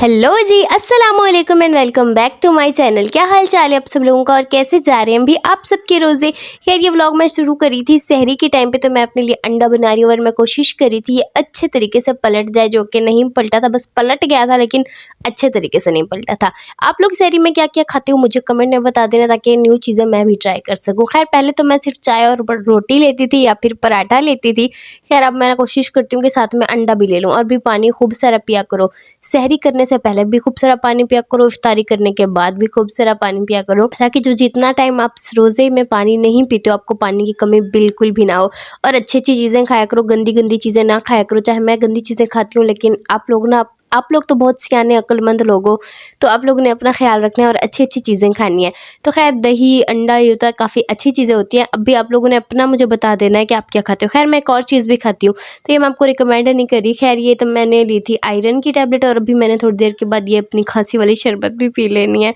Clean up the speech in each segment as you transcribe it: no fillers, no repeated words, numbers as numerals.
Hello जी, अस्सलाम वालेकुम and welcome back to my channel. क्या हाल चाल है आप सब लोगों का और कैसे जा रहे हैं भी आप सबके रोज़े। खैर ये व्लॉग मैं शुरू करी थी सहरी के टाइम पे, तो मैं अपने लिए अंडा बना रही हूँ और मैं कोशिश करी थी ये अच्छे तरीके से पलट जाए, जो कि नहीं पलटा था, बस पलट गया था लेकिन अच्छे तरीके से नहीं पलटा था। आप लोग सहरी में क्या क्या खाते हो मुझे कमेंट में बता देना, ताकि न्यू चीज़ें मैं भी ट्राई कर सकूँ। खैर पहले तो मैं सिर्फ चाय और रोटी लेती थी या फिर पराठा लेती थी। खैर अब मैं कोशिश करती हूँ कि साथ में अंडा भी ले लूँ, और भी पानी खूब सारा पिया करो। सहरी करने से पहले भी खूब सारा पानी पिया करो, इफ्तारी करने के बाद भी खूब सारा पानी पिया करो, ताकि जो जितना टाइम आप रोज़े में पानी नहीं पीते हो आपको पानी की कमी बिल्कुल भी ना हो। और अच्छी अच्छी चीज़ें खाया करो, गंदी गंदी चीज़ें ना खाया करो। चाहे मैं गंदी चीज़ें खाती हूँ, लेकिन आप लोग तो बहुत सियाने अक्लमंद लोग हो, तो आप लोगों ने अपना ख्याल रखना है और अच्छी अच्छी चीज़ें खानी है। तो खैर दही अंडा ये होता है, काफ़ी अच्छी चीज़ें होती हैं। अभी आप लोगों ने अपना मुझे बता देना है कि आप क्या खाते हो। खैर मैं एक और चीज़ भी खाती हूँ, तो ये मैं आपको रिकमेंड नहीं करी। खैर ये तो मैंने ली थी आयरन की टैबलेट, और अभी मैंने थोड़ी देर के बाद ये अपनी खांसी वाली शरबत भी पी लेनी है।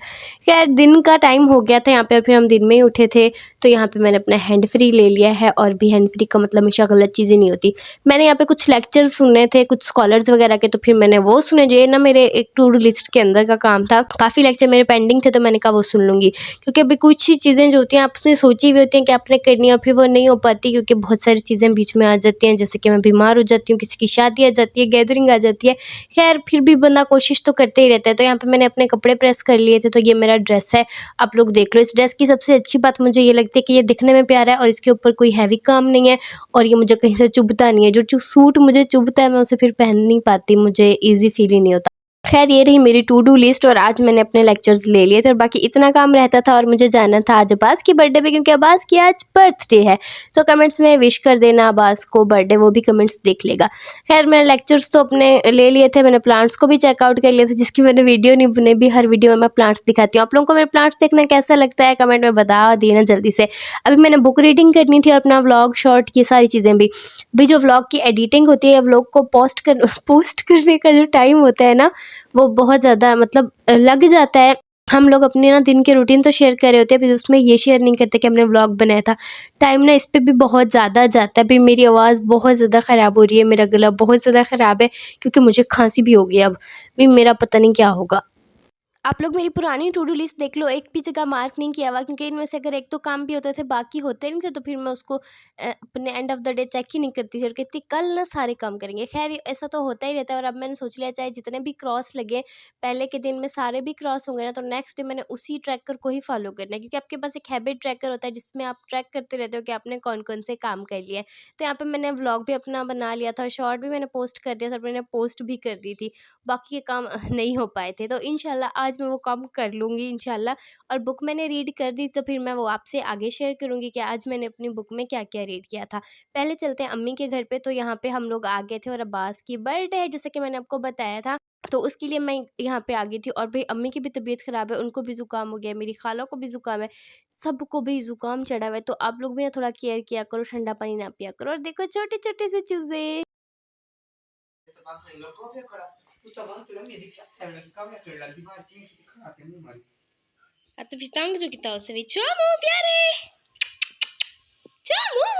खैर दिन का टाइम हो गया था यहाँ पे, और फिर हम दिन में ही उठे थे, तो यहाँ पे मैंने अपना हैंड फ्री ले लिया है। और भी हैंड फ्री का मतलब हमेशा गलत चीज़ें नहीं होती। मैंने यहाँ पे कुछ लेक्चर सुने थे कुछ स्कॉलर्स वगैरह के, तो फिर मैंने वो सुने, जो ये ना मेरे एक टू डू लिस्ट के अंदर का काम था। काफ़ी लेक्चर मेरे पेंडिंग थे, तो मैंने कहा वो सुन लूँगी, क्योंकि अभी कुछ ही चीज़ें जो होती हैं आपने सोची हुई होती हैं कि आपने करनी है, और फिर वो नहीं हो पाती, क्योंकि बहुत सारी चीज़ें बीच में आ जाती हैं। जैसे कि मैं बीमार हो जाती हूँ, किसी की शादी आ जाती है, गैदरिंग आ जाती है। खैर फिर भी बंदा कोशिश तो करते ही रहता है। तो यहाँ पे मैंने अपने कपड़े प्रेस कर लिए थे, तो ये मेरा ड्रेस है, आप लोग देख लो। इस ड्रेस की सबसे अच्छी बात मुझे ये लगती है कि ये दिखने में प्यारा है, और इसके ऊपर कोई हैवी काम नहीं है, और ये मुझे कहीं से चुभता नहीं है। जो सूट मुझे चुभता है मैं उसे फिर पहन नहीं पाती, मुझे ईजी फील ही नहीं होता। खैर ये रही मेरी टू डू लिस्ट, और आज मैंने अपने लेक्चर्स ले लिए थे, और बाकी इतना काम रहता था। और मुझे जाना था आज अब्बास की बर्थडे पे, क्योंकि अब्बास की आज बर्थडे है। तो कमेंट्स में विश कर देना अब्बास को बर्थडे, वो भी कमेंट्स देख लेगा। खैर मैंने लेक्चर्स तो अपने ले लिए थे, मैंने प्लांट्स को भी चेकआउट कर लिया था, जिसकी मैंने वीडियो नहीं बनाई भी। हर वीडियो में मैं प्लांट्स दिखाती हूँ। आप लोगों को मेरे प्लांट्स देखना कैसा लगता है कमेंट में बता देना जल्दी से। अभी मैंने बुक रीडिंग करनी थी, और अपना व्लॉग शॉर्ट ये सारी चीज़ें भी जो व्लॉग की एडिटिंग होती है, व्लॉग को पोस्ट करने का जो टाइम होता है ना, वो बहुत ज़्यादा मतलब लग जाता है। हम लोग अपने ना दिन के रूटीन तो शेयर कर रहे होते हैं, फिर उसमें ये शेयर नहीं करते कि हमने व्लॉग बनाया था। टाइम ना इस पे भी बहुत ज़्यादा जाता है। अभी मेरी आवाज़ बहुत ज़्यादा ख़राब हो रही है, मेरा गला बहुत ज़्यादा ख़राब है, क्योंकि मुझे खांसी भी हो गई अब। भी मेरा पता नहीं क्या होगा। आप लोग मेरी पुरानी टू डू लिस्ट देख लो, एक भी जगह मार्क नहीं किया हुआ, क्योंकि इनमें से अगर एक तो काम भी होते थे बाकी होते नहीं थे, तो फिर मैं उसको अपने end of the day check ही नहीं करती थी, और कहती कल ना सारे काम करेंगे। खैर ऐसा तो होता ही रहता है। और अब मैंने सोच लिया चाहे जितने भी क्रॉस लगे पहले के दिन में सारे भी क्रॉस होंगे ना, तो नेक्स्ट डे मैंने उसी ट्रैकर को ही फॉलो करना है, क्योंकि आपके पास एक हैबिट ट्रैकर होता है जिसमें आप ट्रैक करते रहते हो कि आपने कौन कौन से काम कर लिए। तो यहाँ पर मैंने व्लॉग भी अपना बना लिया था, शॉर्ट भी मैंने पोस्ट कर दिया था, और मैंने पोस्ट भी कर दी थी। बाकी के काम नहीं हो पाए थे, तो इंशाल्लाह आज मैं वो काम कर लूँगी इंशाल्लाह। और बुक मैंने रीड कर दी, तो फिर मैं वो आपसे आगे शेयर करूँगी कि आज मैंने अपनी बुक में क्या क्या रीड किया था। पहले चलते हैं अम्मी के घर पे। तो यहाँ पे हम लोग आ गए थे, और अब्बास की बर्थडे है जैसे कि मैंने आपको बताया था, तो उसके लिए मैं यहाँ पे आ गई थी। और भाई अम्मी की भी तबीयत ख़राब है, उनको भी ज़ुकाम हो गया है, मेरी खाला को भी ज़ुकाम है, सबको भी ज़ुकाम चढ़ा हुआ है। तो आप लोग भी ना थोड़ा केयर किया करो, ठंडा पानी ना पिया करो। और देखो छोटे छोटे से चूज़े। At pitang jo kita se vi chomu pyare chomu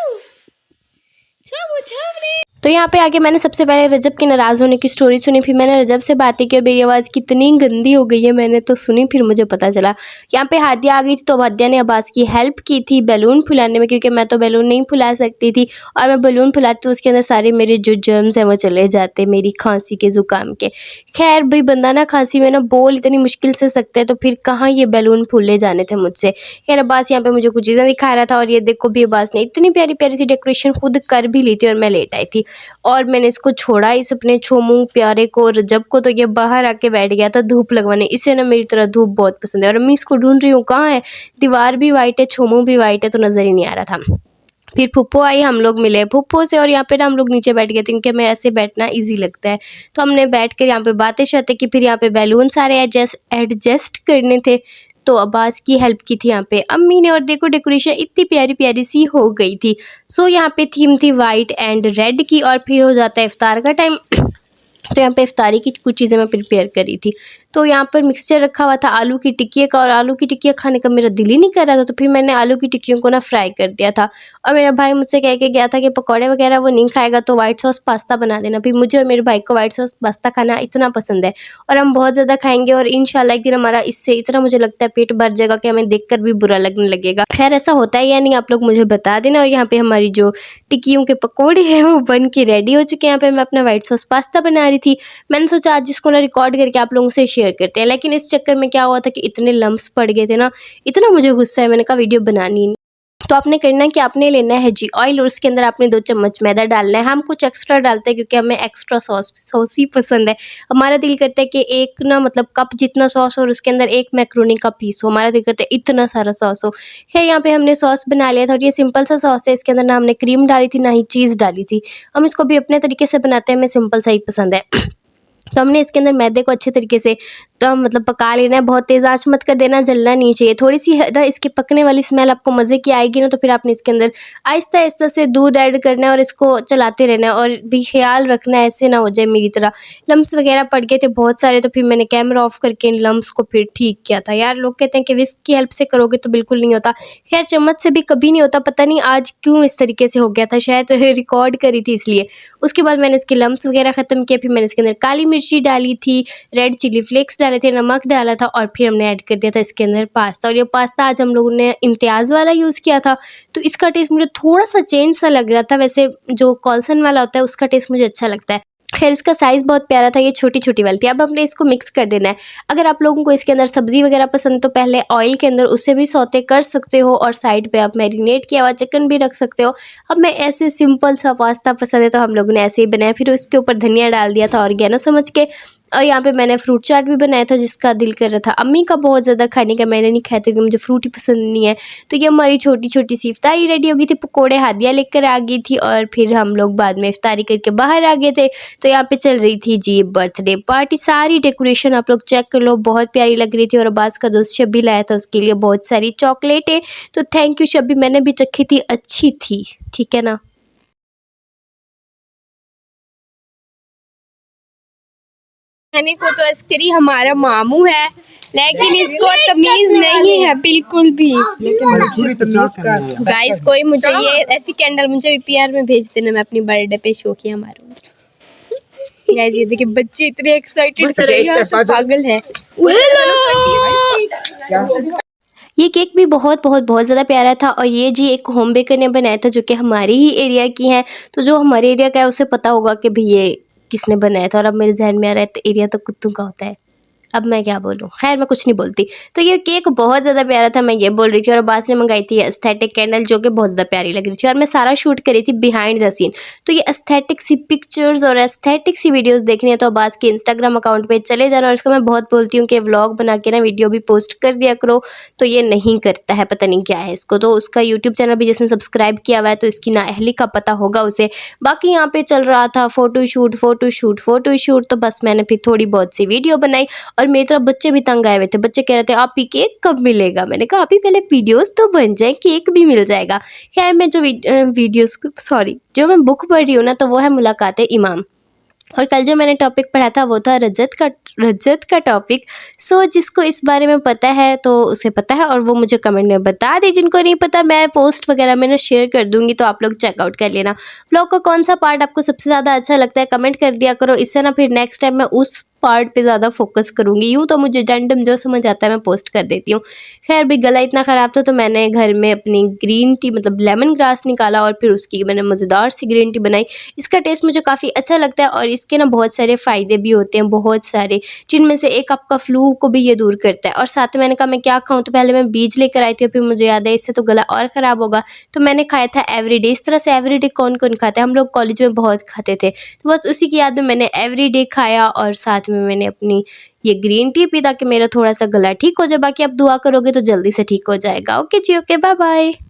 chomu chomre। तो यहाँ पे आके मैंने सबसे पहले रजब के नाराज़ होने की स्टोरी सुनी, फिर मैंने रजब से बातें की, और मेरी आवाज़ कितनी गंदी हो गई है मैंने तो सुनी, फिर मुझे पता चला। यहाँ पे हादिया आ गई थी, तो हादिया ने अब्बास की हेल्प की थी बैलून फुलाने में, क्योंकि मैं तो बैलून नहीं फुला सकती थी, और मैं बैलून फुलाती तो उसके अंदर सारे मेरे जो जर्म्स हैं वो चले जाते मेरी खांसी के ज़ुकाम के। खैर भाई बंदा ना खांसी में ना बोल इतनी मुश्किल से सकते हैं, तो फिर कहाँ ये बैलून फूले जाने थे मुझसे। खैर अब्बास यहाँ पे मुझे कुछ चीज़ें दिखा रहा था, और ये देखो भी अब्बास ने इतनी प्यारी प्यारी सी डेकोरेशन खुद कर भी ली थी, और मैं लेट आई थी। और मैंने इसको छोड़ा, इस अपने छोमू प्यारे को रजब को, तो ये बाहर आके बैठ गया था धूप लगवाने। इसे ना मेरी तरह धूप बहुत पसंद है, और मैं इसको ढूंढ रही हूँ कहाँ है। दीवार भी वाइट है, छोमू भी वाइट है, तो नज़र ही नहीं आ रहा था। फिर फुप्पो आई, हम लोग मिले फुप्पो से, और यहाँ पे ना हम लोग नीचे बैठ गए थे, क्योंकि हमें ऐसे बैठना इजी लगता है। तो हमने बैठ कर यहाँ पे बातें शातें की, फिर यहाँ पे बैलून सारे एडजस्ट करने थे, तो अब्बास की हेल्प की थी यहाँ पे अम्मी ने। और देखो डेकोरेशन इतनी प्यारी प्यारी सी हो गई थी। सो यहाँ पे थीम थी वाइट एंड रेड की, और फिर हो जाता है इफ्तार का टाइम। तो यहाँ पे इफ्तारी की कुछ चीज़ें मैं प्रिपेयर करी थी। तो यहाँ पर मिक्सचर रखा हुआ था आलू की टिक्की का, और आलू की टिक्की खाने का मेरा दिल ही नहीं कर रहा था, तो फिर मैंने आलू की टिक्कियों को ना फ्राई कर दिया था। और मेरा भाई मुझसे कह के गया था कि पकौड़े वगैरह वो नहीं खाएगा तो व्हाइट सॉस पास्ता बना देना। फिर मुझे और मेरे भाई को व्हाइट सॉस पास्ता खाना इतना पसंद है और हम बहुत ज़्यादा खाएंगे, और इंशाल्लाह एक दिन हमारा इससे इतना मुझे लगता है पेट भर जाएगा कि हमें देखकर भी बुरा लगने लगेगा। खैर ऐसा होता है या नहीं आप लोग मुझे बता देना। और यहाँ पे हमारी जो टिक्कियों के पकौड़े हैं वो बन के रेडी हो चुके हैं। यहाँ पे मैं अपना व्हाइट सॉस पास्ता बना रही थी। मैंने सोचा आज इसको ना रिकॉर्ड करके आप लोगों से शेयर करते हैं, लेकिन इस चक्कर में क्या हुआ था कि इतने लम्स पड़ गए थे ना, इतना मुझे गुस्सा है, मैंने कहा वीडियो बनानी नहीं। तो आपने करना है कि आपने लेना है जी ऑयल, और उसके अंदर आपने 2 चम्मच मैदा डालना है। हम कुछ एक्स्ट्रा डालते हैं क्योंकि हमें एक्स्ट्रा सॉसी पसंद है। हमारा दिल करता है कि एक ना मतलब कप जितना सॉस और उसके अंदर एक मैक्रोनी का पीस हो, हमारा दिल करता है इतना सारा सॉस हो। खैर यहाँ पे हमने सॉस बना लिया था, और ये सिंपल सा सॉस है, इसके अंदर ना हमने क्रीम डाली थी ना ही चीज़ डाली थी। हम इसको भी अपने तरीके से बनाते हैं, हमें सिंपल सा ही पसंद है। तो हमने इसके अंदर मैदे को अच्छे तरीके से तो मतलब पका लेना है, बहुत तेज़ आंच मत कर देना, जलना नहीं चाहिए। थोड़ी सी ना इसके पकने वाली स्मेल आपको मज़े की आएगी ना, तो फिर आपने इसके अंदर आहिस्ता आहिस्ता से दूध ऐड करना है और इसको चलाते रहना है, और भी ख्याल रखना है ऐसे ना हो जाए मेरी तरह। लम्स वगैरह पड़ गए थे बहुत सारे, तो फिर मैंने कैमरा ऑफ करके इन लम्स को फिर ठीक किया था। यार लोग कहते हैं कि विस्क की हेल्प से करोगे तो बिल्कुल नहीं होता, खैर चम्मच से भी कभी नहीं होता, पता नहीं आज क्यों इस तरीके से हो गया था, शायद रिकॉर्ड करी थी इसलिए। उसके बाद मैंने इसके लम्स वगैरह ख़त्म किया, फिर मैंने इसके अंदर काली मिर्ची डाली थी, रेड चिली फ्लेक्स डाले थे, नमक डाला था, और फिर हमने ऐड कर दिया था इसके अंदर पास्ता। और ये पास्ता आज हम लोगों ने इम्तियाज़ वाला यूज़ किया था, तो इसका टेस्ट मुझे थोड़ा सा चेंज सा लग रहा था। वैसे जो कॉल्सन वाला होता है उसका टेस्ट मुझे अच्छा लगता है। खैर इसका साइज़ बहुत प्यारा था, ये छोटी छोटी वाली थी। अब हमने इसको मिक्स कर देना है। अगर आप लोगों को इसके अंदर सब्ज़ी वगैरह पसंद तो पहले ऑयल के अंदर उसे भी सौते कर सकते हो, और साइड पे आप मैरिनेट किया हुआ चिकन भी रख सकते हो। अब मैं ऐसे सिंपल सा पास्ता पसंद है तो हम लोगों ने ऐसे ही बनाया, फिर उसके ऊपर धनिया डाल दिया था ऑरिगेनो समझ के। और यहाँ पे मैंने फ्रूट चाट भी बनाया था जिसका दिल कर रहा था अम्मी का बहुत ज़्यादा खाने का, मैंने नहीं खाया क्योंकि मुझे फ्रूट ही पसंद नहीं है। तो ये हमारी छोटी छोटी सी इफ्तारी रेडी हो गई थी, पकोड़े हादिया लेकर आ गई थी, और फिर हम लोग बाद में इफ्तारी करके बाहर आ गए थे। तो यहाँ पे चल रही थी जी बर्थडे पार्टी, सारी डेकोरेशन आप लोग चेक कर लो, बहुत प्यारी लग रही थी। और अब्बास का दोस्त शब्बी लाया था, उसके लिए बहुत सारी चॉकलेटें। तो थैंक यू शब्बी, मैंने भी चखी थी, अच्छी थी, ठीक है ना। खाने को तो अस्करी हमारा मामू है, लेकिन इसको तमीज नहीं है बिल्कुल भी। गाइस कोई मुझे ये ऐसी कैंडल मुझे पीआर में भेज देना, मैं अपनी बर्थडे पे शौकिया मारूंगी। गाइस ये देखिए बच्चे इतने एक्साइटेड कर रहे हैं, पागल है। ये केक भी बहुत बहुत बहुत ज़्यादा प्यारा था, और ये जी एक होम बेकर ने बनाया था जो कि हमारे ही एरिया की है। तो जो हमारे एरिया का है उसे पता होगा कि भाई ये किसने बनाया था। और अब मेरे जहन में आ रहा है तो एरिया तो कुत्तों का होता है, अब मैं क्या बोलूँ, खैर मैं कुछ नहीं बोलती। तो ये केक बहुत ज़्यादा प्यारा था, मैं ये बोल रही थी। और अब्बास ने मंगाई थी एस्थेटिक कैंडल जो कि बहुत ज़्यादा प्यारी लग रही थी, और मैं सारा शूट करी थी बिहाइंड द सीन। तो ये एस्थेटिक सी पिक्चर्स और एस्थेटिक सी वीडियोस देखनी है तो अब्बास के इंस्टाग्राम अकाउंट पे चले जाना। और इसको मैं बहुत बोलती हूँ कि व्लॉग बना के ना वीडियो भी पोस्ट कर दिया करो, तो ये नहीं करता है, पता नहीं क्या है इसको। तो उसका यूट्यूब चैनल भी जिसने सब्सक्राइब किया हुआ है तो इसकी नाअहली का पता होगा उसे। बाकी यहाँ पे चल रहा था फोटोशूट फोटोशूट फोटोशूट, तो बस मैंने फिर थोड़ी बहुत सी वीडियो बनाई। और मेरी तरफ बच्चे भी तंग आए हुए थे, बच्चे कह रहे थे आप ही केक कब मिलेगा। मैंने कहा अभी पहले वीडियोस तो बन जाए, केक भी मिल जाएगा। खैर मैं जो जो मैं बुक पढ़ रही हूँ ना, तो वो है मुलाकात इमाम। और कल जो मैंने टॉपिक पढ़ा था वो था रजत का टॉपिक। सो जिसको इस बारे में पता है तो उसे पता है, और वो मुझे कमेंट में बता दे। जिनको नहीं पता मैं पोस्ट वगैरह में ना शेयर कर दूंगी, तो आप लोग चेकआउट कर लेना। ब्लॉग का कौन सा पार्ट आपको सबसे ज़्यादा अच्छा लगता है कमेंट कर दिया करो, इससे ना फिर नेक्स्ट टाइम मैं उस पार्ट पे ज़्यादा फोकस करूँगी। यूँ तो मुझे रैंडम जो समझ आता है मैं पोस्ट कर देती हूँ। खैर भी गला इतना ख़राब था तो मैंने घर में अपनी ग्रीन टी मतलब लेमन ग्रास निकाला, और फिर उसकी मैंने मज़ेदार सी ग्रीन टी बनाई। इसका टेस्ट मुझे काफ़ी अच्छा लगता है, और इसके ना बहुत सारे फ़ायदे भी होते हैं, बहुत सारे, जिनमें से एक आपका फ्लू को भी ये दूर करता है। और साथ में मैंने कहा मैं क्या खाऊँ, तो पहले मैं बीज लेकर आई थी, फिर मुझे याद है इससे तो गला और ख़राब होगा, तो मैंने खाया था एवरीडे। इस तरह से एवरीडे कौन कौन खाता है, हम लोग कॉलेज में बहुत खाते थे, तो बस उसी की याद में मैंने एवरीडे खाया। और साथ में मैंने अपनी ये ग्रीन टी पी ताकि मेरा थोड़ा सा गला ठीक हो जाए। बाकी आप दुआ करोगे तो जल्दी से ठीक हो जाएगा। ओके जी, ओके, बाय बाय।